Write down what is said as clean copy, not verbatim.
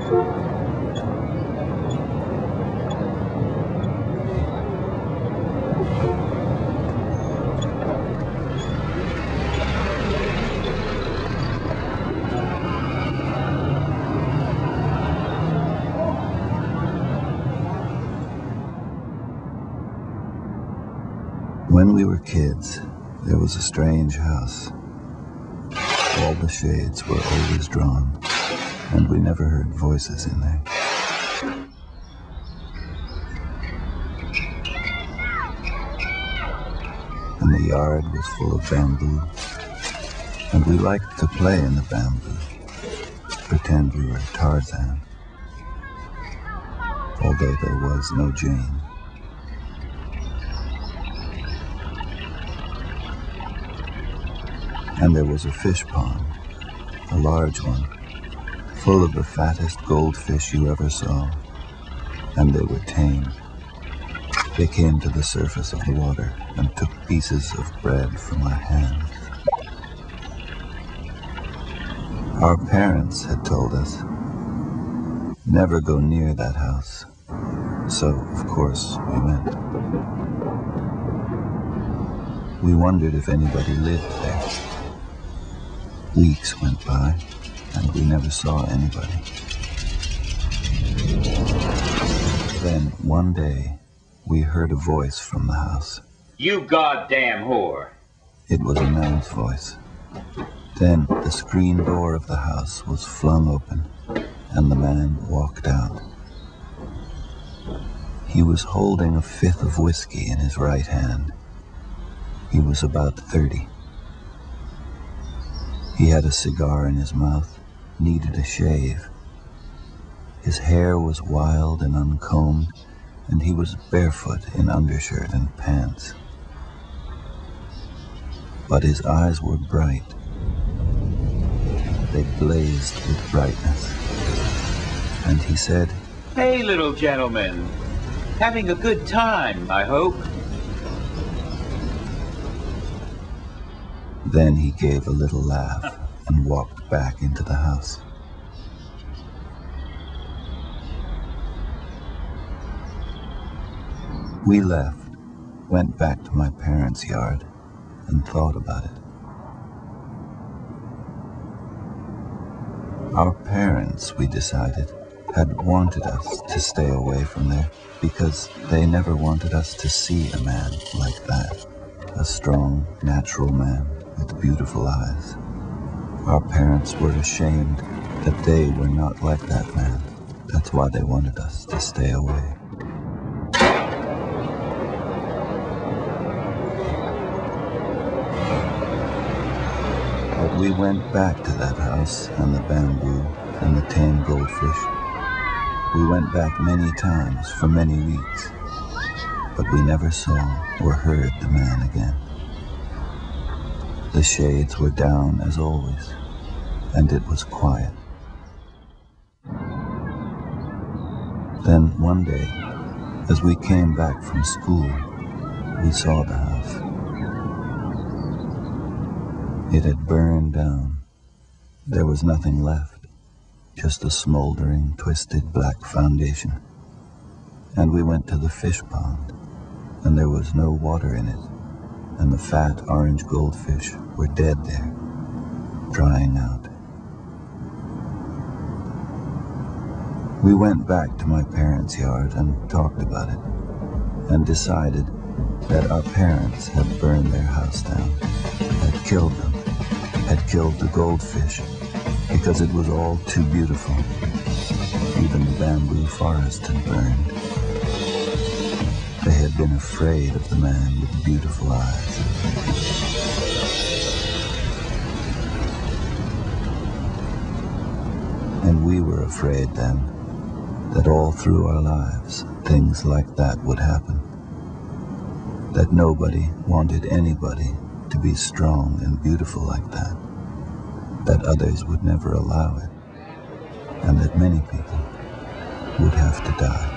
When we were kids, there was a strange house. All the shades were always drawn, and we never heard voices in there. And the yard was full of bamboo, and we liked to play in the bamboo, pretend we were Tarzan, although there was no Jane. And there was a fish pond, a large one, full of the fattest goldfish you ever saw, and they were tame. They came to the surface of the water and took pieces of bread from our hands. Our parents had told us, never go near that house, so of course we went. We wondered if anybody lived there. Weeks went by, and we never saw anybody. Then, one day, we heard a voice from the house. You goddamn whore! It was a man's voice. Then, the screen door of the house was flung open, and the man walked out. He was holding a fifth of whiskey in his right hand. He was about 30. He had a cigar in his mouth, needed a shave. His hair was wild and uncombed, and he was barefoot in undershirt and pants. But his eyes were bright. They blazed with brightness. And he said, "Hey, little gentleman. Having a good time, I hope." Then he gave a little laugh and walked back into the house. We left, went back to my parents' yard, and thought about it. Our parents, we decided, had wanted us to stay away from there because they never wanted us to see a man like that, a strong, natural man with beautiful eyes. Our parents were ashamed that they were not like that man. That's why they wanted us to stay away. But we went back to that house and the bamboo and the tame goldfish. We went back many times for many weeks, but we never saw or heard the man again. The shades were down as always, and it was quiet. Then one day, as we came back from school, we saw the house. It had burned down. There was nothing left, just a smoldering, twisted black foundation. And we went to the fish pond, and there was no water in it, and the fat orange goldfish were dead there, drying out. We went back to my parents' yard and talked about it, and decided that our parents had burned their house down, had killed them, had killed the goldfish, because it was all too beautiful. Even the bamboo forest had burned. They had been afraid of the man with the beautiful eyes. And we were afraid then that all through our lives, things like that would happen. That nobody wanted anybody to be strong and beautiful like that. That others would never allow it. And that many people would have to die.